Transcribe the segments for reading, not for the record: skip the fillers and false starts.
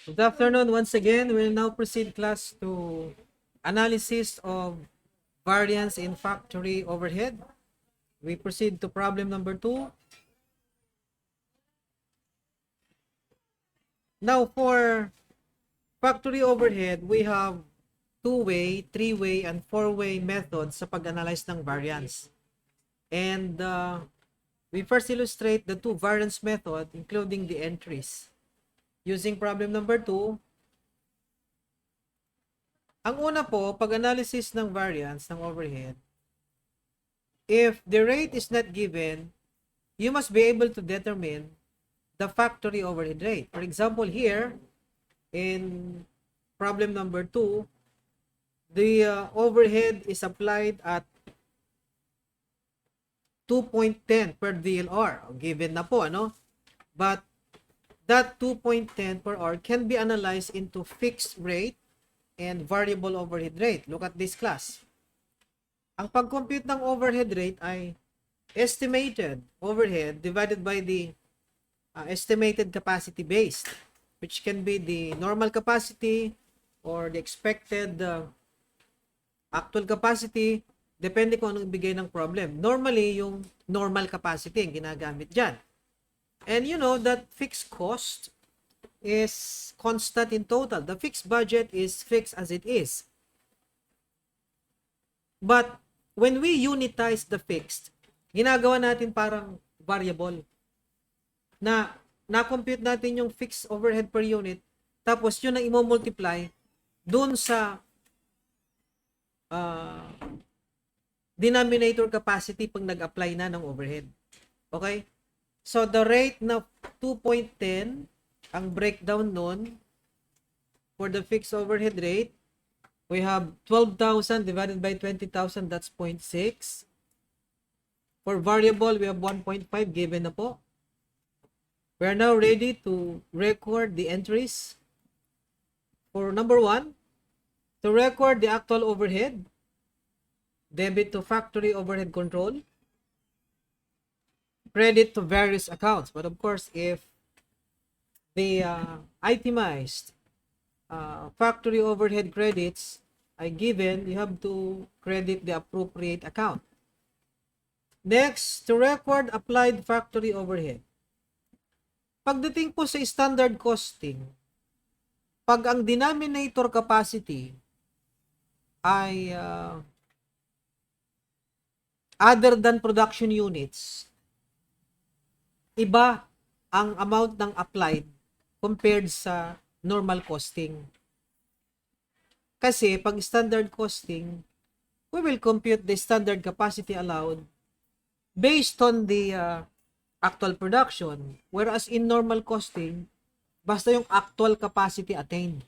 Good afternoon once again. We'll now proceed class to analysis of variance in factory overhead. We proceed to problem number 2. Now for factory overhead, we have two-way, three-way, and four-way methods sa pag-analyze ng variance. And we first illustrate the two variance method including the entries. Using problem number 2, ang una po, pag-analysis ng variance ng overhead, if the rate is not given, you must be able to determine the factory overhead rate. For example, here, in problem number 2, the overhead is applied at 2.10 per DLR. Given na po, ano? But that 2.10 per hour can be analyzed into fixed rate and variable overhead rate. Look at this class. Ang pag-compute ng overhead rate ay estimated overhead divided by the estimated capacity based, which can be the normal capacity or the expected actual capacity, depende kung anong ibigay ng problem. Normally, yung normal capacity ang ginagamit dyan. And you know that fixed cost is constant in total. The fixed budget is fixed as it is. But when we unitize the fixed, ginagawa natin parang variable. Na-compute natin yung fixed overhead per unit, tapos yun ang i-multiply dun sa denominator capacity pag nag-apply na ng overhead. Okay? So, the rate na 2.10, ang breakdown nun, for the fixed overhead rate, we have 12,000 divided by 20,000, that's 0.6. For variable, we have 1.5 given na po. We are now ready to record the entries. For number 1, to record the actual overhead, debit to factory overhead control, credit to various accounts. But of course, if the itemized factory overhead credits are given, you have to credit the appropriate account. Next, to record applied factory overhead. Pagdating po sa standard costing, pag ang denominator capacity ay other than production units, iba ang amount ng applied compared sa normal costing. Kasi pag standard costing, we will compute the standard capacity allowed based on the actual production. Whereas in normal costing, basta yung actual capacity attained.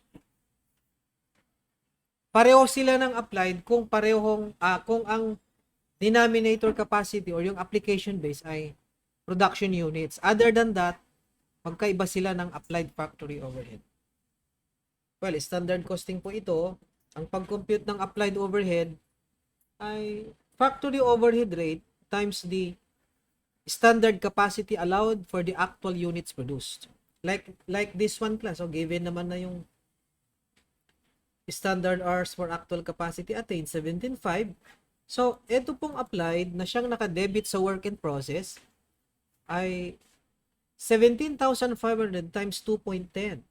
Pareho sila ng applied kung parehong kung ang denominator capacity or yung application base ay production units. Other than that, magkaiba sila ng applied factory overhead. Well, standard costing po ito. Ang pag-compute ng applied overhead ay factory overhead rate times the standard capacity allowed for the actual units produced. Like this one class. So, given naman na yung standard hours for actual capacity attained, 17.5. So, ito pong applied na siyang nakadebit sa work in process ay 17,500 times 2.10.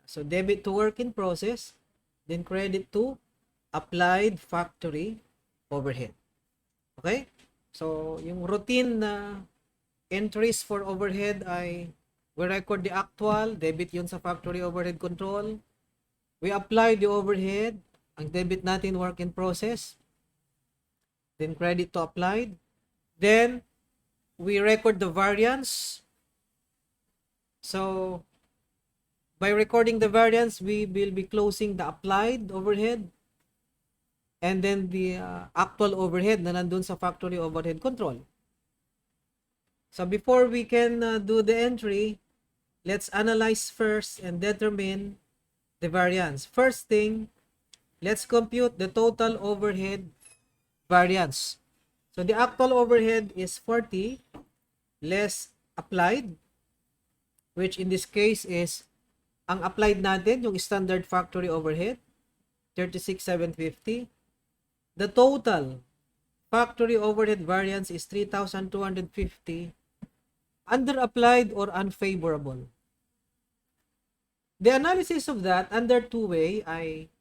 So, debit to work in process, then credit to applied factory overhead. Okay? So, yung routine na entries for overhead ay we record the actual, debit yun sa factory overhead control. We apply the overhead, ang debit natin work in process, then credit to applied. Then, we record the variance. So, by recording the variance, we will be closing the applied overhead and then the actual overhead na nandun sa factory overhead control. So, before we can do the entry, let's analyze first and determine the variance. First thing, let's compute the total overhead variance. So, the actual overhead is 40 less applied, which in this case is Ang applied natin, yung standard factory overhead, 36,750. The total factory overhead variance is 3,250. Under applied or unfavorable. The analysis of that under two-way ay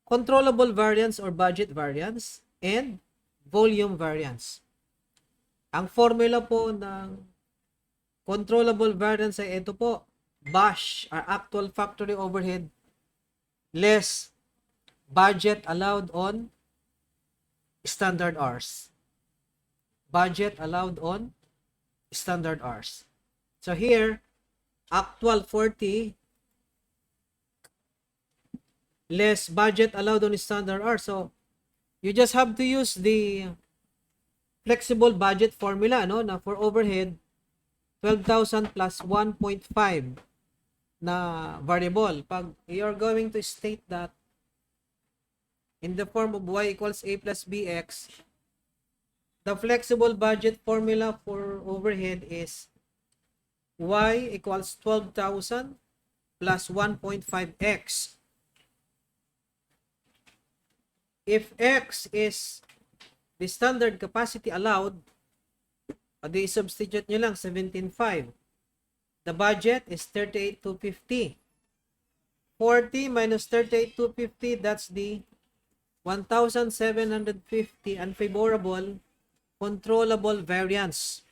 controllable variance or budget variance and volume variance. Ang formula po ng controllable variance ay ito po, BASH, or actual factory overhead, less budget allowed on standard hours. Budget allowed on standard hours. So here, actual 40 less budget allowed on standard hours. So you just have to use the flexible budget formula, no, na for overhead 12,000 plus 1.5 na variable. Pag you're going to state that in the form of y equals a plus bx, the flexible budget formula for overhead is y equals 12,000 plus 1.5x. If x is the standard capacity allowed, di substitute nyo lang 17.5. The budget is 38,250. 40 minus 38,250, that's the 1,750 unfavorable controllable variance.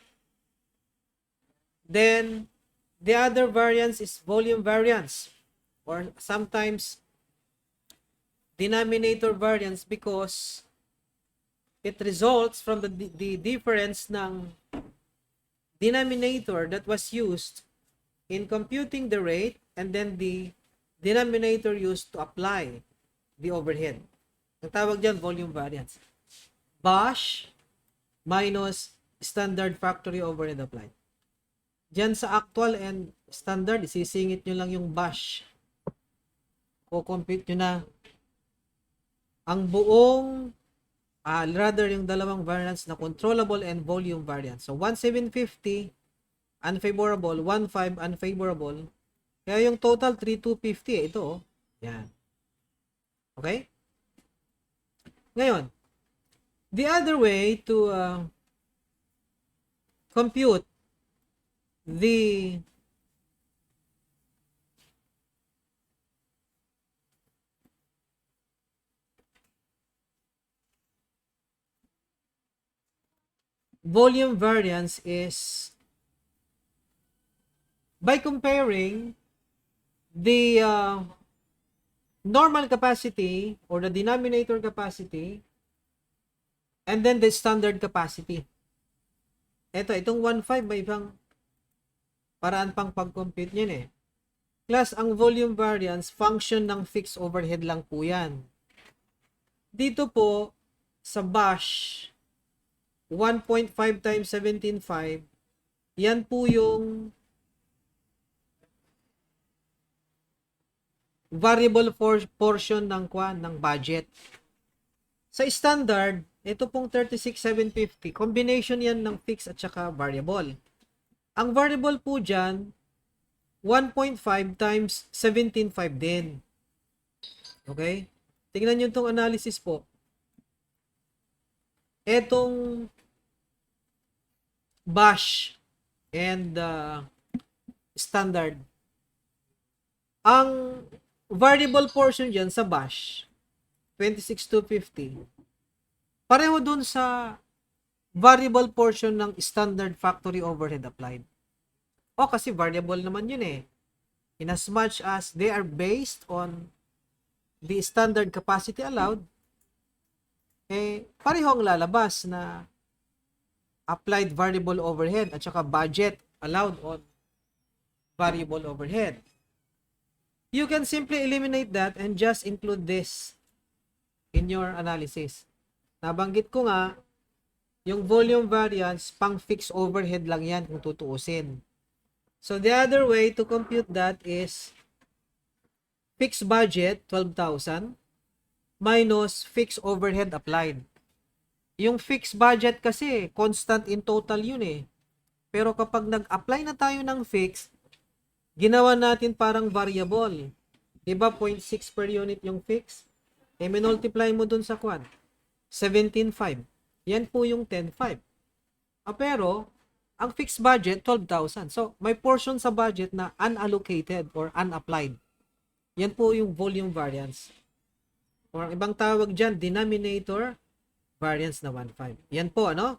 Then the other variance is volume variance, or sometimes denominator variance, because it results from the difference ng denominator that was used in computing the rate and then the denominator used to apply the overhead. Ang tawag dyan, volume variance. BASH minus standard factory overhead applied. Dyan sa actual and standard, isisingit nyo lang yung BASH. Kukompute nyo na ang buong, rather yung dalawang variance na controllable and volume variance. So 1,750 unfavorable, 1,500 unfavorable. Kaya yung total 3,250 ito, oh. Yan. Okay? Ngayon, the other way to compute the volume variance is by comparing the normal capacity or the denominator capacity and then the standard capacity. Itong 1.5 may ibang paraan pang pag-compute niyan eh. Plus, ang volume variance, function ng fixed overhead lang po yan. Dito po, sa BASH, 1.5 times 17.5, yan po yung variable portion ng budget. Sa standard, ito pong 36,750, combination yan ng fixed at saka variable. Ang variable po dyan, 1.5 times 17.5 din. Okay? Tingnan nyo itong analysis po. Etong BASH and standard. Ang variable portion dyan sa BASH, 26,250. Pareho dun sa variable portion ng standard factory overhead applied. O kasi variable naman yun eh. In as much as they are based on the standard capacity allowed, pareho ang lalabas na applied variable overhead at saka budget allowed on variable overhead. You can simply eliminate that and just include this in your analysis. Nabanggit ko nga, yung volume variance, pang fixed overhead lang yan kung tutuusin. So, the other way to compute that is fixed budget, 12,000, minus fixed overhead applied. Yung fixed budget kasi, constant in total yun eh. Pero kapag nag-apply na tayo ng fixed, Ginawa natin parang variable. Diba 0.6 per unit yung fix? Eh, minultiply mo dun sa quad. 17.5. Yan po yung 10.5. Pero, ang fixed budget, 12,000. So, may portion sa budget na unallocated or unapplied. Yan po yung volume variance. Or ang ibang tawag dyan, denominator variance na 1.5. Yan po, ano?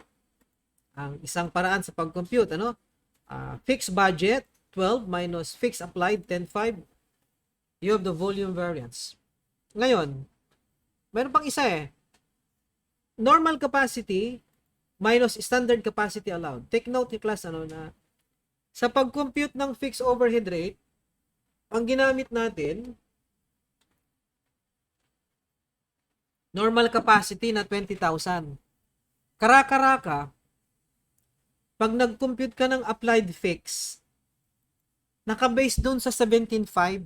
Ang isang paraan sa pag-compute, ano? Fixed budget, 12 minus fixed applied, 10.5. You have the volume variance. Ngayon, meron pang isa eh. Normal capacity minus standard capacity allowed. Take note ni class ano na sa pag-compute ng fixed overhead rate, ang ginamit natin normal capacity na 20,000. Karaka-raka, pag nag-compute ka ng applied fix, naka-base doon sa 17.5.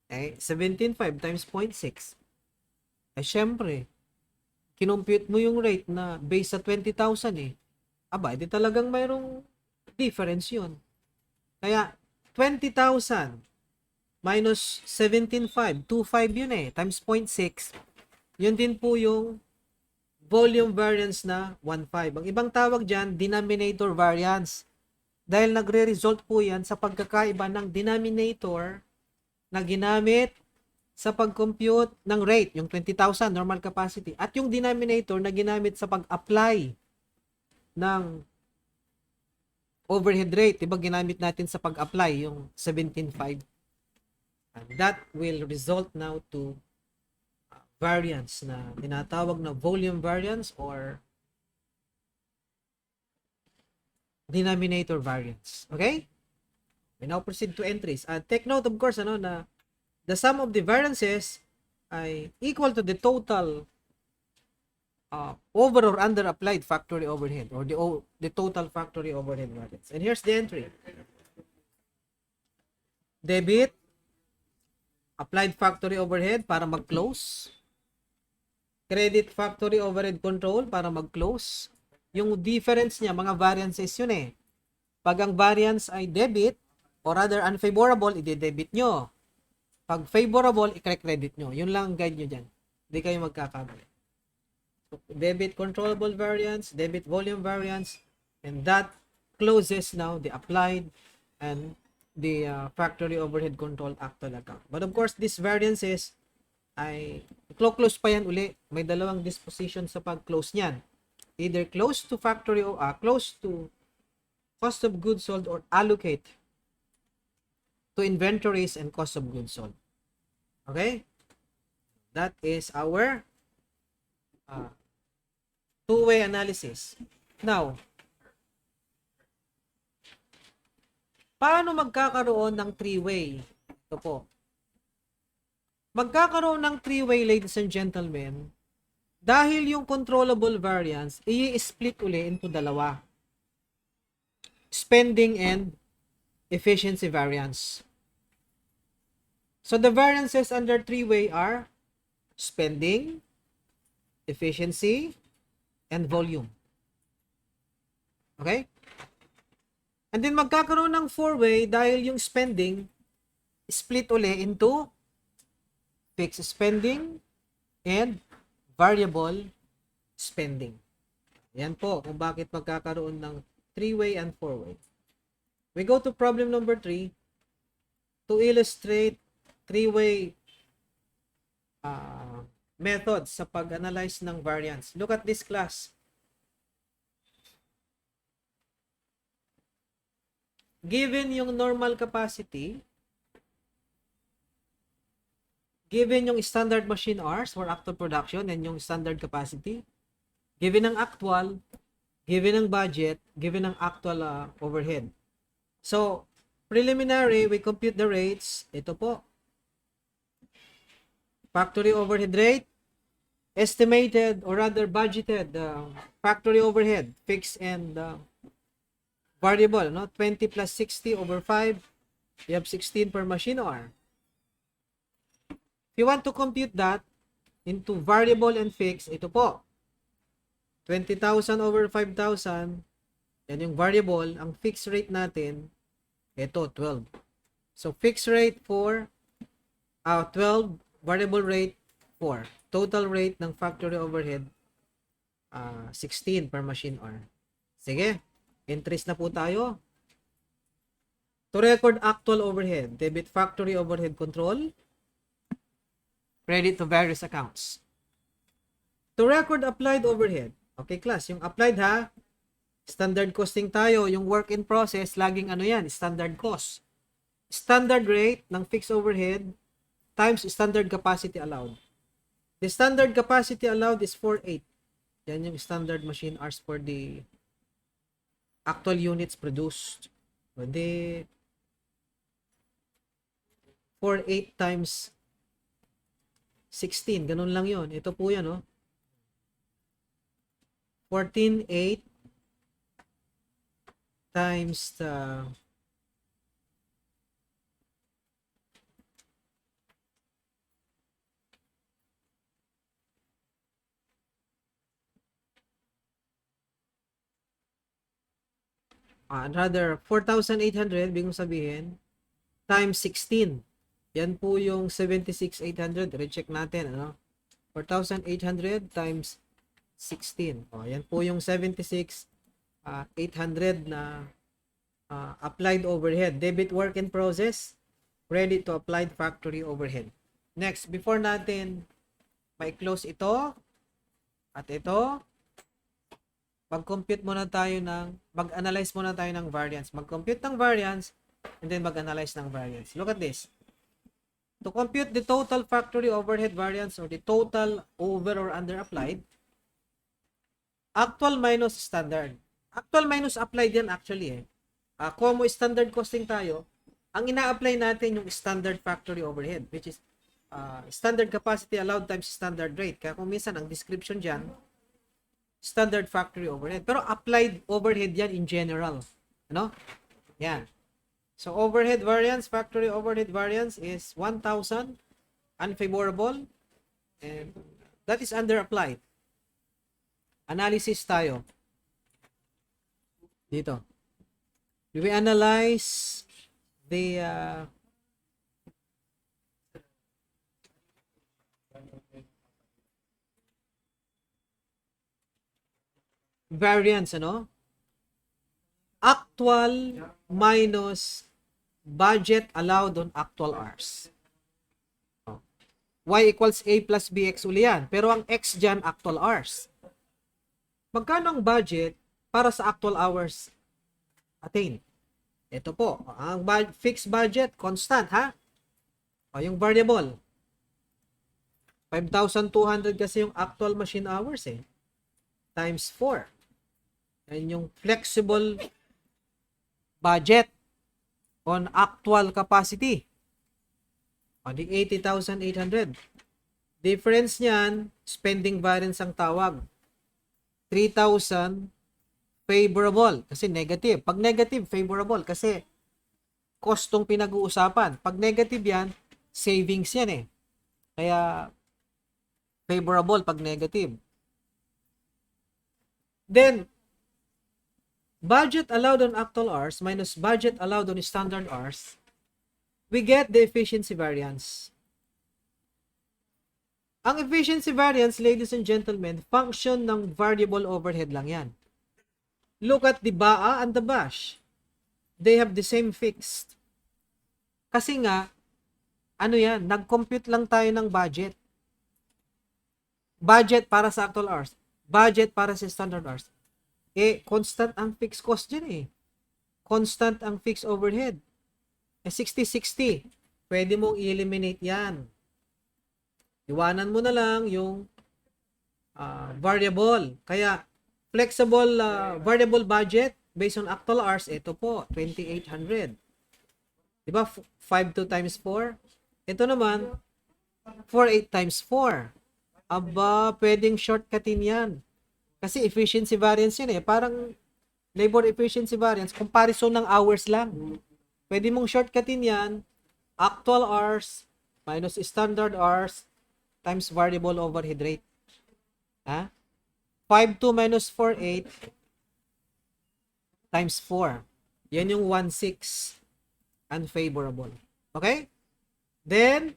Eh, 17.5 times 0.6. Eh, syempre, kinompute mo yung rate na base sa 20,000 eh. Aba, edi talagang mayroong difference yun. Kaya, 20,000 minus 17.5, 2.5 yun eh, times 0.6. Yun din po yung volume variance na 1.5. Ang ibang tawag dyan, denominator variance. Dahil nagre-result po yan sa pagkakaiba ng denominator na ginamit sa pag-compute ng rate, yung 20,000 normal capacity, at yung denominator na ginamit sa pag-apply ng overhead rate, diba ginamit natin sa pag-apply yung 17.5. And that will result now to variance na tinatawag na volume variance or denominator variance. Okay? We now proceed to entries. Take note, of course, ano, na the sum of the variances ay equal to the total over or under applied factory overhead or the total factory overhead variance. And here's the entry. Debit applied factory overhead para mag-close. Credit factory overhead control para mag-close. Yung difference niya, mga variances yun eh. Pag ang variance ay debit or rather unfavorable, i-debit nyo. Pag favorable, i-credit nyo. Yun lang ang guide nyo dyan. Hindi kayo magkakamali. So, debit controllable variance, debit volume variance, and that closes now the applied and the factory overhead control actual account. But of course, these variances ay close pa yan uli. May dalawang disposition sa pag-close niyan. Either close to factory or close to cost of goods sold or allocate to inventories and cost of goods sold. Okay? That is our two-way analysis. Now, paano magkakaroon ng three-way? Ito po. Magkakaroon ng three-way, ladies and gentlemen, dahil yung controllable variance, i-split uli into dalawa. Spending and efficiency variance. So the variances under three-way are spending, efficiency, and volume. Okay? And then magkakaroon ng four-way dahil yung spending split uli into fixed spending and variable spending. Yan po kung bakit magkakaroon ng three-way and four-way. We go to problem number 3 to illustrate three-way methods sa pag-analyze ng variance. Look at this class. Given yung normal capacity, given yung standard machine hours for actual production and yung standard capacity, given ang actual, given ang budget, given ang actual overhead. So, preliminary, we compute the rates. Ito po. Factory overhead rate, estimated or rather budgeted factory overhead, fixed and variable, no? 20 plus 60 over 5, you have 16 per machine hour. If you want to compute that into variable and fixed, ito po. 20,000 over 5,000, yan yung variable. Ang fixed rate natin Ito, 12. So, fixed rate 4, 12, variable rate 4. Total rate ng factory overhead, 16 per machine hour. Sige, entries na po tayo. To record actual overhead, debit factory overhead control, credit to various accounts. To record applied overhead, okay class, yung applied ha, standard costing tayo, yung work in process, laging ano yan, standard cost. Standard rate ng fixed overhead times standard capacity allowed. The standard capacity allowed is 48. Yan yung standard machine hours for the actual units produced. Pwede 48 times 16. Ganun lang yon. Ito po yan, no? 14.8 times the rather 4,800, bigong sabihin, times 16. Yan po yung 76,800. Recheck natin, ano? 4,800 times 16. O, yan po yung 76,800 na applied overhead. Debit work in process, credit to applied factory overhead. Next, before natin ma-close ito at ito, mag-compute muna tayo mag-analyze muna tayo ng variance. Mag-compute ng variance and then mag-analyze ng variance. Look at this. To compute the total factory overhead variance or the total over or under applied, actual minus standard. Actual minus applied yan actually eh. Kung mo standard costing tayo, ang ina-apply natin yung standard factory overhead, which is standard capacity allowed times standard rate. Kaya kung minsan ang description dyan, standard factory overhead. Pero applied overhead yan in general. Ano? Yan. So, overhead variance, factory overhead variance is 1,000 unfavorable. And that is under applied. Analysis tayo. Dito. We analyze the variance, ano? Actual minus budget allowed on actual hours. Y equals A plus BX uli yan. Pero ang X dyan, actual hours. Magkano ang budget para sa actual hours attain? Ito po. Ang fixed budget, constant, ha? O, yung variable. 5,200 kasi yung actual machine hours, eh. Times 4. Yan yung flexible budget on actual capacity. O, di 80,800. Difference niyan, spending variance ang tawag. 3,000 favorable kasi negative. Pag negative, favorable kasi cost tong pinag-uusapan. Pag negative yan, savings yan eh. Kaya favorable pag negative. Then, budget allowed on actual hours minus budget allowed on standard hours, we get the efficiency variance. Ang efficiency variance, ladies and gentlemen, function ng variable overhead lang yan. Look at the BAA and the BASH. They have the same fixed. Kasi nga, ano yan, nag-compute lang tayo ng budget. Budget para sa actual hours. Budget para sa standard hours. Constant ang fixed cost dyan eh. Constant ang fixed overhead. 60-60. Pwede mong i-eliminate yan. Iwanan mo na lang yung variable. Kaya, flexible variable budget based on actual hours, ito po, 2,800. Diba? 5 times 4. Ito naman, 4,8 times 4. Aba, pwedeng shortcutin yan. Kasi efficiency variance yan eh. Parang labor efficiency variance, comparison ng hours lang. Pwede mong shortcutin yan, actual hours minus standard hours times variable overhead rate. Ha? 5,2 minus 4,8 times 4. Yan yung 1,6. unfavorable. Okay? Then,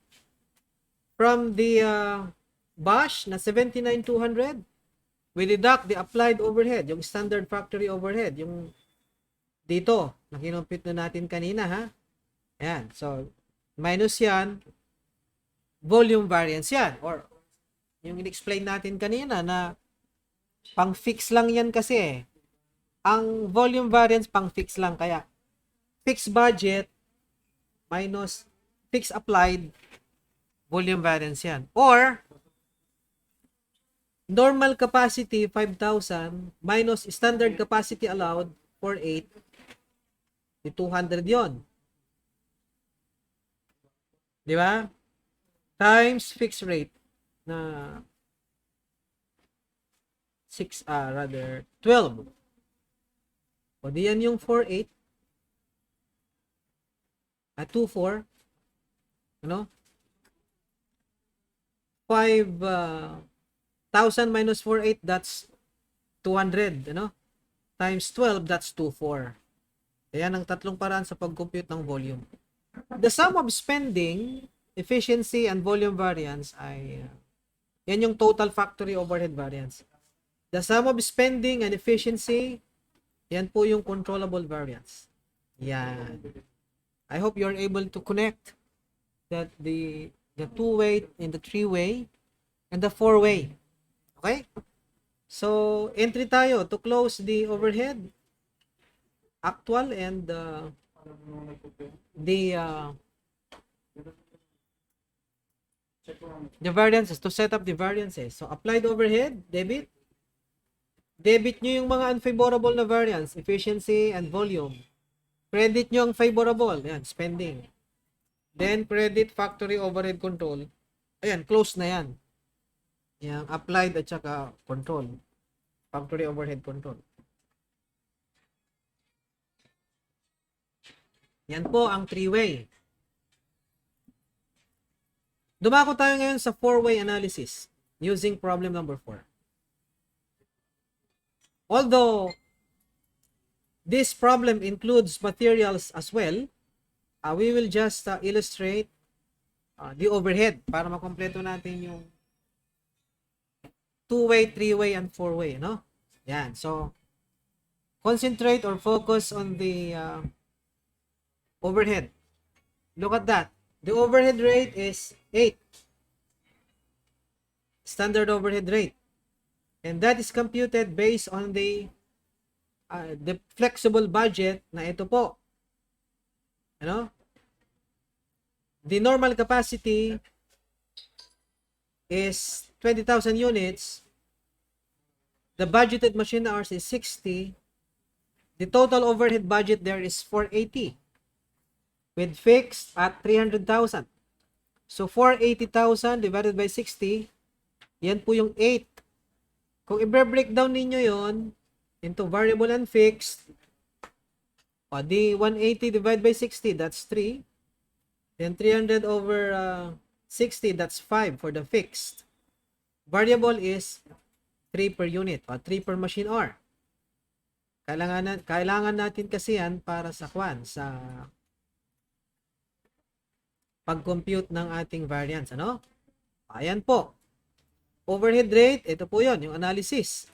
from the BOSH na 79,200, we deduct the applied overhead, yung standard factory overhead, yung dito, na kinumpute na natin kanina, ha? Ayan. So, minus yan, volume variance yan. Or, yung in-explain natin kanina na pang-fix lang yan kasi eh. Ang volume variance pang-fix lang. Kaya, fixed budget minus fixed applied, volume variance yan. Or, normal capacity 5,000 minus standard capacity allowed 4,800, di 200 yon. Di ba? Times fixed rate na 12. O di yan yung 4,800 at 24. Ano? 5,000 minus 4,800, that's 200, ano? Times 12, that's 24. Ayan ang tatlong paraan sa pag-compute ng volume. The sum of spending, efficiency, and volume variance ay yan yung total factory overhead variance. The sum of spending and efficiency, yan po yung controllable variance. Yan. I hope you're able to connect that the two-way and the three-way and the four-way. Okay? So, entry tayo to close the overhead, actual, and the variances, to set up the variances. So, applied overhead, debit. Debit nyo yung mga unfavorable na variance, efficiency and volume. Credit nyo ang favorable, yan, spending. Then, credit factory overhead control. Ayan, close na yan. Yang applied at saka control. Factory overhead control. Yan po ang three-way. Dumako tayo ngayon sa four-way analysis using problem number 4. Although this problem includes materials as well, we will just illustrate the overhead para makompleto natin yung two-way, three-way, and four-way, no? Yan. So, concentrate or focus on the overhead. Look at that. The overhead rate is 8. Standard overhead rate. And that is computed based on the flexible budget na ito po. Ano? The normal capacity is 20,000 units. The budgeted machine hours is 60. The total overhead budget there is 480 with fixed at 300,000. So 480,000 divided by 60, yan po yung 8. Kung i-breakdown ninyo yon into variable and fixed, o di 180 divided by 60, that's 3. Then 300 over 60, that's 5 for the fixed. Variable is 3 per unit o 3 per machine hour. Kailangan natin kasi yan para sa sa pag-compute ng ating variance, ano? Ayan po. Overhead rate, ito po yon, yung analysis.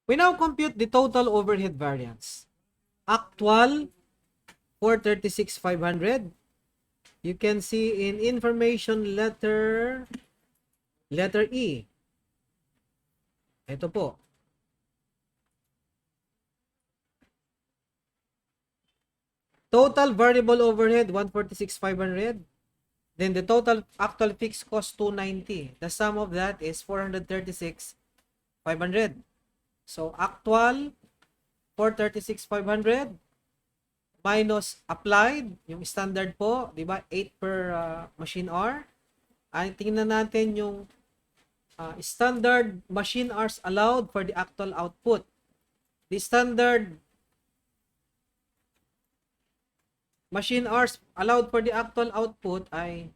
We now compute the total overhead variance. Actual, 436,500. You can see in information letter E. Ito po. Total variable overhead, 146,500. Then the total actual fixed cost, 290. The sum of that is 436,500. So, actual, 436,500 minus applied, yung standard po, di ba? 8 per machine hour. Ay, tingnan natin yung standard machine hours allowed for the actual output. The standard machine hours allowed for the actual output ay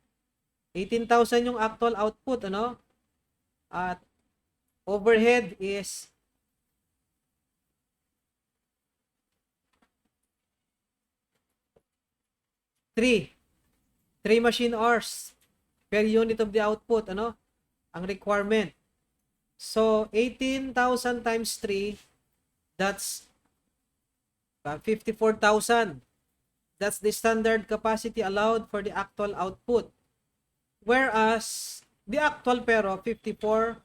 18,000 yung actual output, ano? At overhead is 3 machine hours per unit of the output, ano? Ang requirement. So, 18,000 times 3, that's 54,000. That's the standard capacity allowed for the actual output. Whereas, the actual pero 54,500.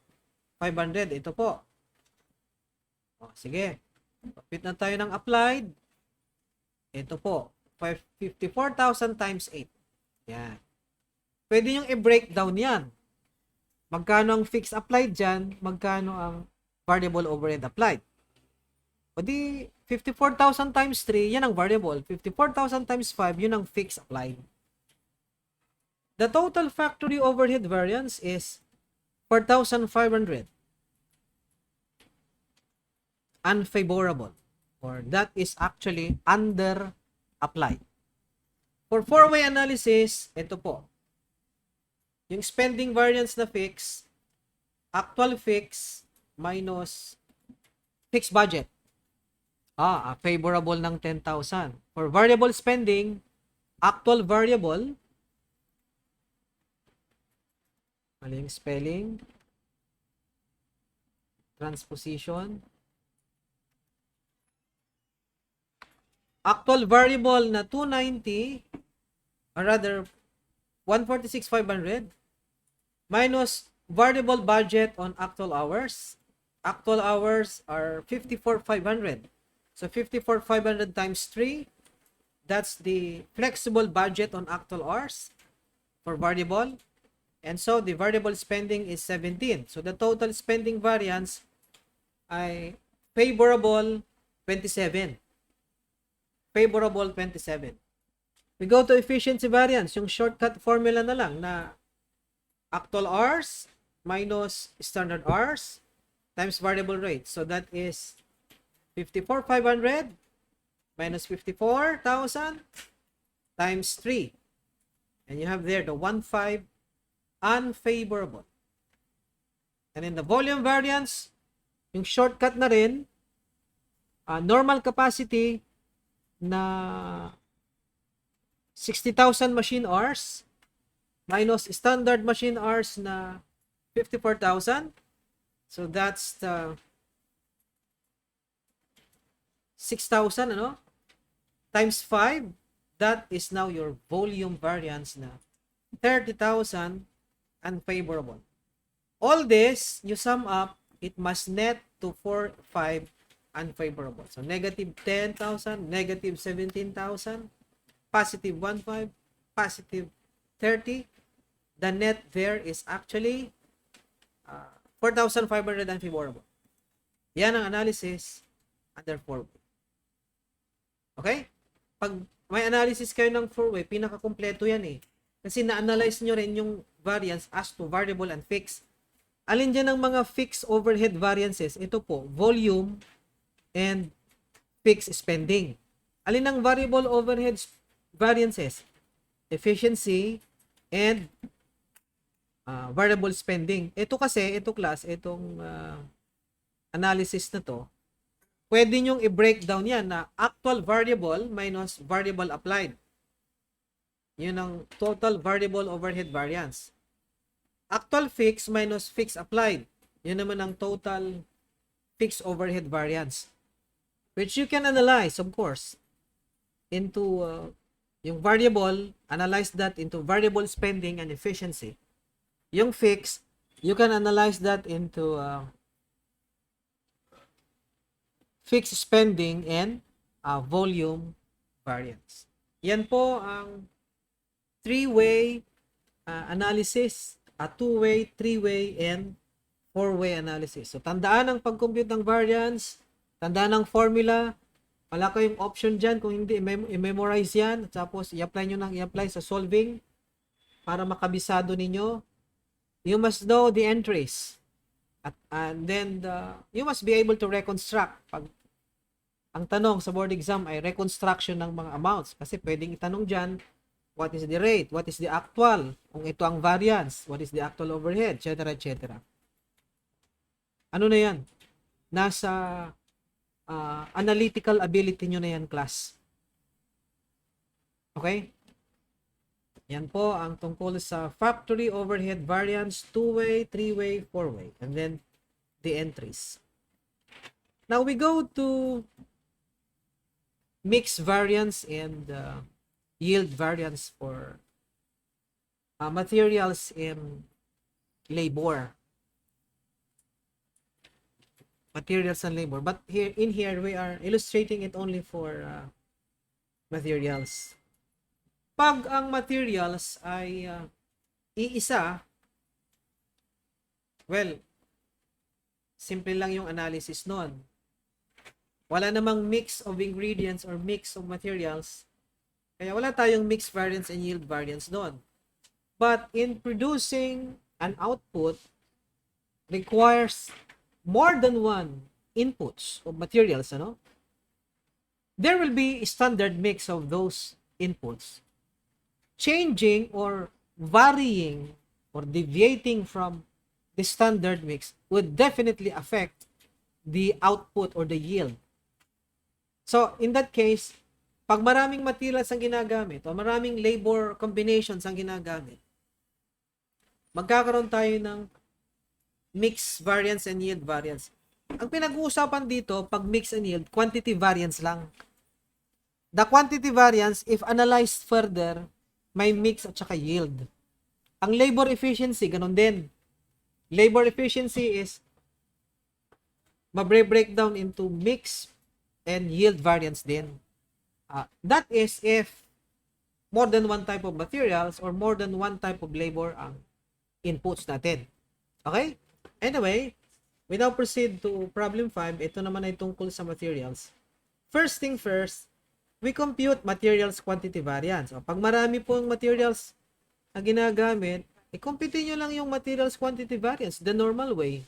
Ito po. O, sige. Kapit na tayo ng applied. Ito po. 54,000 times 8. Yan. Pwede nyo i-breakdown yan. Magkano ang fixed applied dyan, magkano ang variable overhead applied. O di, 54,000 times 3, yan ang variable. 54,000 times 5, yun ang fixed applied. The total factory overhead variance is 4,500. Unfavorable. Or that is actually under applied. For four-way analysis, ito po. Yung spending variance na fix, actual fix minus fixed budget. Favorable ng 10,000. For variable spending, actual variable, mali yung spelling, transposition, actual variable na 290, or rather 146,500 minus variable budget on actual hours. Actual hours are 54,500. So 54,500 times 3, that's the flexible budget on actual hours for variable. And so the variable spending is 17. So the total spending variance ay favorable 27. Favorable 27. We go to efficiency variance, yung shortcut formula na lang na actual hours minus standard hours times variable rate. So that is 54,500 minus 54,000 times 3. And you have there the 1,500 unfavorable. And in the volume variance, yung shortcut na rin, normal capacity na 60,000 machine hours minus standard machine hours na 54,000. So that's the 6,000 times 5. That is now your volume variance na 30,000 unfavorable. All this, you sum up, it must net to 4,500 unfavorable. So negative 10,000, negative 17,000, positive 1,500, positive 30. The net there is actually 4,500 unfavorable. Yan ang analysis under 4-way. Okay? Pag may analysis kayo ng 4-way, pinakakumpleto yan eh. Kasi na-analyze nyo rin yung variance as to variable and fixed. Alin dyan ang mga fixed overhead variances? Ito po, volume and fixed spending. Alin ang variable overhead variances? Efficiency and variable spending. Ito kasi, ito class, itong analysis na to, pwede nyong i-breakdown yan na actual variable minus variable applied. Yun ang total variable overhead variance. Actual fixed minus fixed applied. Yun naman ang total fixed overhead variance. Which you can analyze, of course, into yung variable, analyze that into variable spending and efficiency. Yung fixed, you can analyze that into fixed spending and volume variance. Yan po ang 3-way analysis, a 2-way, 3-way, and 4-way analysis. So, tandaan ang pag-compute ng variance, tandaan ang formula, wala kayong option dyan kung hindi i-memorize yan, tapos i-apply nyo nang i-apply sa solving para makabisado ninyo. You must know the entries. And then, you must be able to reconstruct. Pag Ang tanong sa board exam ay reconstruction ng mga amounts. Kasi pwedeng itanong dyan, what is the rate? What is the actual? Kung ito ang variance, what is the actual overhead? Etc. etc. Ano na yan? Nasa analytical ability nyo na yan, class. Okay? Yan po ang tungkol sa factory overhead variance, 2-way, 3-way, 4-way. And then, the entries. Now, we go to mix variance and yield variance for materials and labor. Materials and labor. But here, we are illustrating it only for materials. Pag ang materials ay iisa, well, simple lang yung analysis nun. Wala namang mix of ingredients or mix of materials. Kaya wala tayong mix variance and yield variance doon. But in producing an output requires more than one inputs of materials, ano? There will be a standard mix of those inputs. Changing or varying or deviating from the standard mix would definitely affect the output or the yield. So, in that case, pag maraming materials ang ginagamit o maraming labor combinations ang ginagamit, magkakaroon tayo ng mix variance and yield variance. Ang pinag-uusapan dito, pag mix and yield, quantity variance lang. The quantity variance, if analyzed further, may mix at saka yield. Ang labor efficiency, ganun din. Labor efficiency is mabre-breakdown into mix and yield variance din. That is if more than one type of materials or more than one type of labor ang inputs natin. Okay? Anyway, we now proceed to problem 5. Ito naman ay tungkol sa materials. First thing first, we compute materials quantity variance. O, pag marami pong materials na ginagamit, i-compute nyo lang yung materials quantity variance the normal way.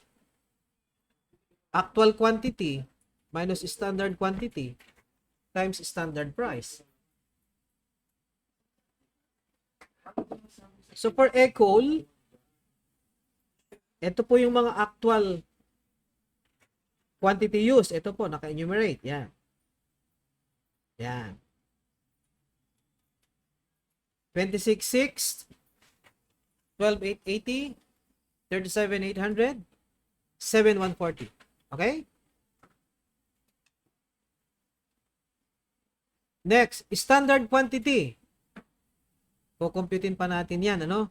Actual quantity minus standard quantity times standard price. So for coal, ito po yung mga actual quantity used. Ito po, naka-enumerate. Yan. Yan. 26,600, 12,880, 37,800, 7,140. Okay? Next, standard quantity. Kukumputin pa natin yan, ano?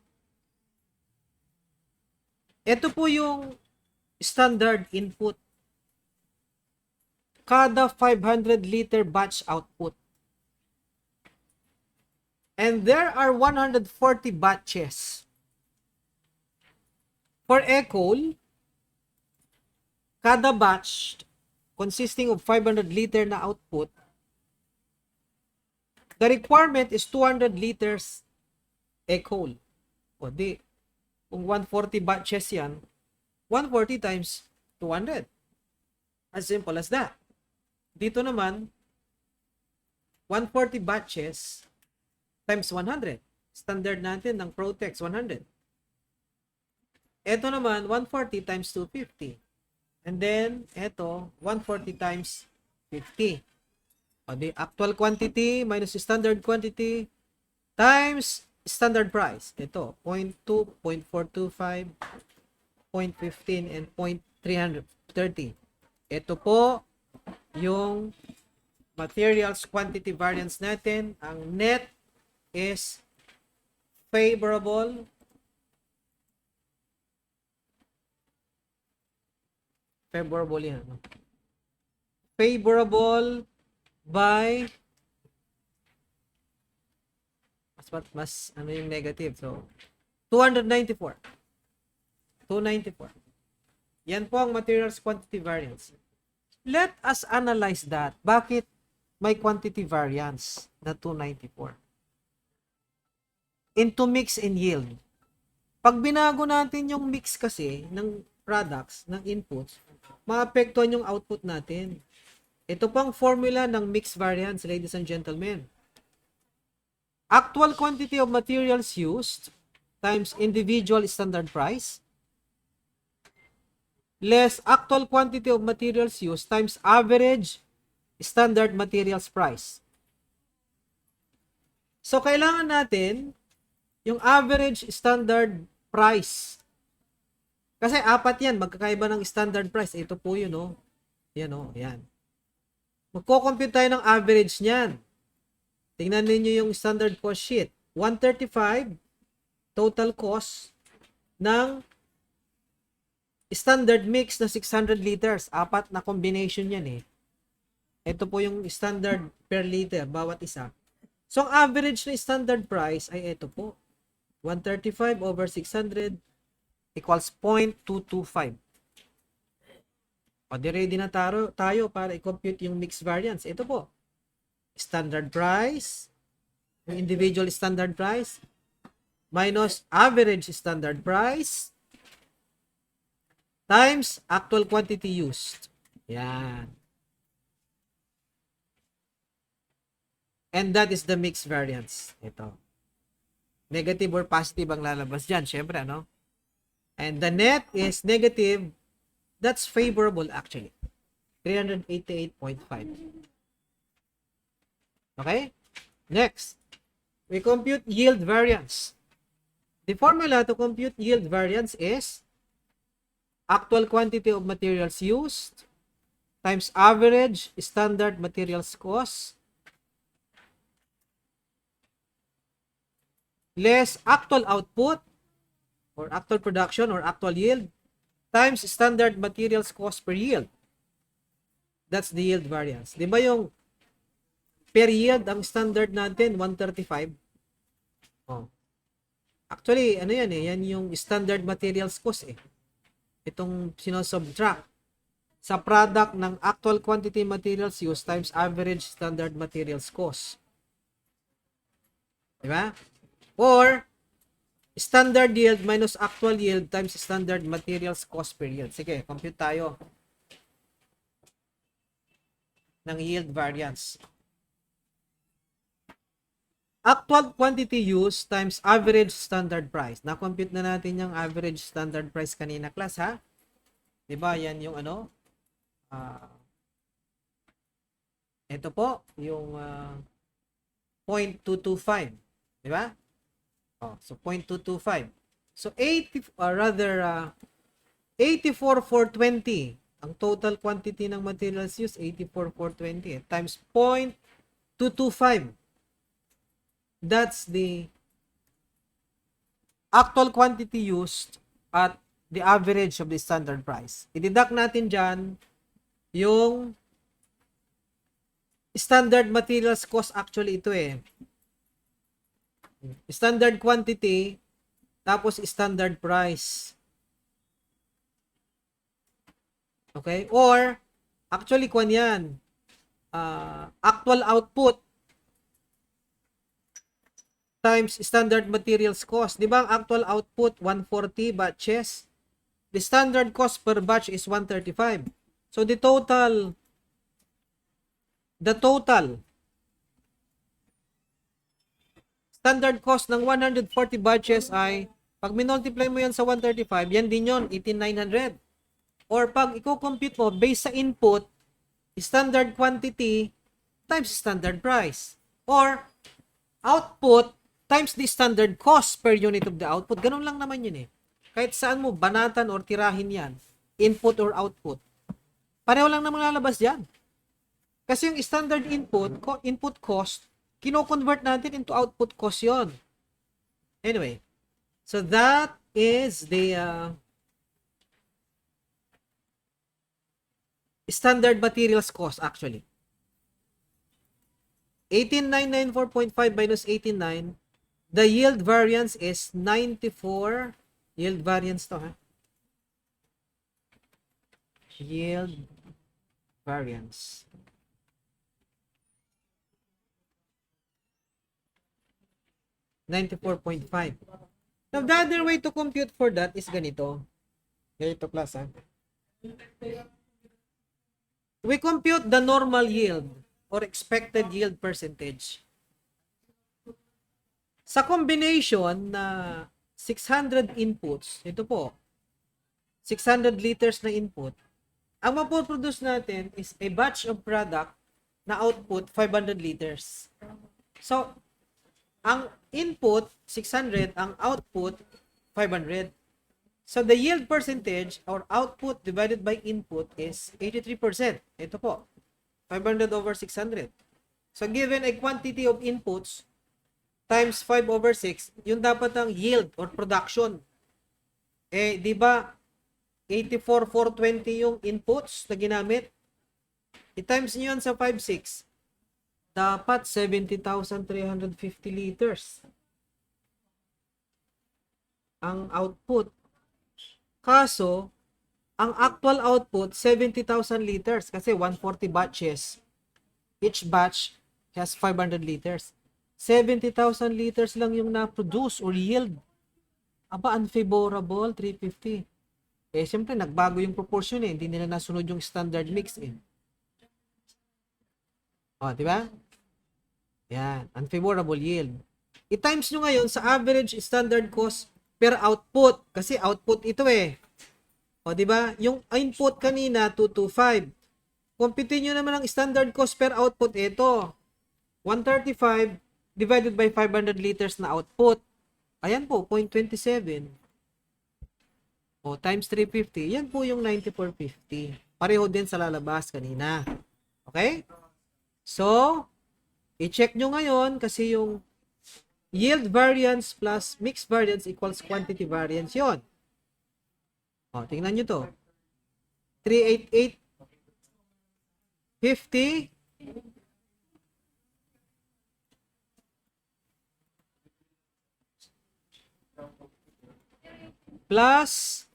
Ito po yung standard input. Kada 500 liter batch output. And there are 140 batches. For coal, kada batch consisting of 500 liter na output, the requirement is 200 liters coal. O di, kung 140 batches yan, 140 times 200. As simple as that. Dito naman, 140 batches times 100. Standard natin ng Protex 100. Ito naman, 140 times 250. And then, ito, 140 times 50. O di, actual quantity minus standard quantity times standard price. Ito, 0.2, 0.425, 0.15, and 0.330. Ito po yung materials quantity variance natin. Ang net is favorable. Favorable yan. Favorable by mas ano yung negative. So, 294. 294. Yan po ang materials quantity variance. Let us analyze that. Bakit may quantity variance na 294? Into mix and yield. Pag binago natin yung mix kasi ng products, ng inputs, maapektuhan yung output natin. Ito po ang formula ng mixed variance, ladies and gentlemen. Actual quantity of materials used times individual standard price less actual quantity of materials used times average standard materials price. So, kailangan natin yung average standard price. Kasi apat yan, magkakaiba ng standard price. Ito po yun, oh. Yan, oh. Yan. Magko-compute tayo ng average niyan. Tingnan ninyo yung standard cost sheet. 135 total cost ng standard mix na 600 liters. Apat na combination yan eh. Ito po yung standard per liter, bawat isa. So, ang average na standard price ay ito po. 135 over 600 equals 0.225. O, ready na tayo para i-compute yung mixed variance. Ito po. Standard price, yung individual standard price, minus average standard price, times actual quantity used. Yan. And that is the mixed variance. Ito. Negative or positive ang lalabas dyan. Siyempre, ano? And the net is negative. That's favorable actually. 388.5. Okay? Next. We compute yield variance. The formula to compute yield variance is actual quantity of materials used times average standard materials cost less actual output or actual production or actual yield times standard materials cost per yield. That's the yield variance. Di ba yung per yield, ang standard natin, 135? Oh. Actually, ano yan eh, yan yung standard materials cost eh. Itong sinosubtract sa product ng actual quantity materials used times average standard materials cost. Di ba? Or, standard yield minus actual yield times standard materials cost per yield. Sige, compute tayo ng yield variance. Actual quantity used times average standard price. Na-compute na natin yung average standard price kanina, class, ha? Diba? Yan yung ano? Ito po, yung 0.225. Diba? Oh, so 0.225. So 84,420. Ang total quantity ng materials used, 84,420 times 0.225. That's the actual quantity used at the average of the standard price. I-deduct natin dyan yung standard materials cost. Actually, ito eh. Standard quantity, tapos standard price. Okay? Or, actually, kwan yan. Actual output times standard materials cost. Di ba ang actual output 140 batches? The standard cost per batch is 135. So the total standard cost ng 140 batches ay pag minultiply mo yan sa 135, yan din yon, 18,900. Or pag i-compute mo based sa input, standard quantity times standard price. Or output times the standard cost per unit of the output. Ganun lang naman yun eh. Kahit saan mo banatan or tirahin yan, input or output, pareho lang naman lalabas yan. Kasi yung standard input cost, kino-convert natin into output cost yon. Anyway, so that is the standard materials cost actually. 18,994.5 minus 18,900. The yield variance is 94. Yield variance to, ha? Yield variance. $94.5. Now, the other way to compute for that is ganito. Ganito, class, ha? We compute the normal yield or expected yield percentage. Sa combination na 600 inputs, ito po, 600 liters na input, ang mapoproduce natin is a batch of product na output 500 liters. So, ang input 600, ang output 500. So, the yield percentage or output divided by input is 83%. Ito po, 500 over 600. So, given a quantity of inputs times 5 over 6, yun dapat ang yield or production. Eh, di ba, 84,420 yung inputs na ginamit. I-times nyo yan sa 5,6. Dapat 70,350 liters ang output. Kaso, ang actual output, 70,000 liters kasi 140 batches. Each batch has 500 liters. 70,000 liters lang yung na-produce or yield. Aba, unfavorable, 350. Eh, siyempre, nagbago yung proportion eh. Hindi nila nasunod yung standard mix eh. O, di ba? Yan, unfavorable yield. I-times nyo ngayon sa average standard cost per output. Kasi output ito eh. O, di ba? Yung input kanina, 225. Compute nyo naman ang standard cost per output ito. 135 divided by 500 liters na output. Ayan po, 0.27. O, times 350. Yan po yung 9450. Pareho din sa lalabas kanina. Okay? So, i-check nyo ngayon kasi yung yield variance plus mix variance equals quantity variance yon. O, tingnan nyo to. 388.50 plus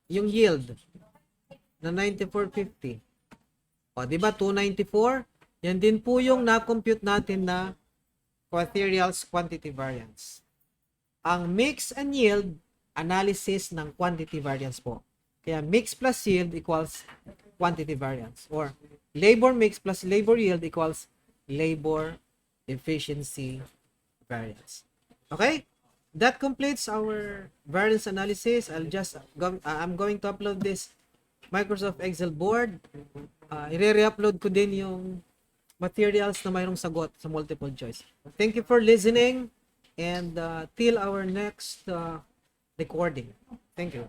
yung yield na 9450. O, di ba 294? Yan din po yung na-compute natin na materials quantity variance. Ang mix and yield, analysis ng quantity variance po. Kaya mix plus yield equals quantity variance. Or labor mix plus labor yield equals labor efficiency variance. Okay? That completes our variance analysis. I'm going to upload this Microsoft Excel board. I-re-upload ko din yung materials na mayroong sagot sa multiple choice. Thank you for listening and till our next recording. Thank you.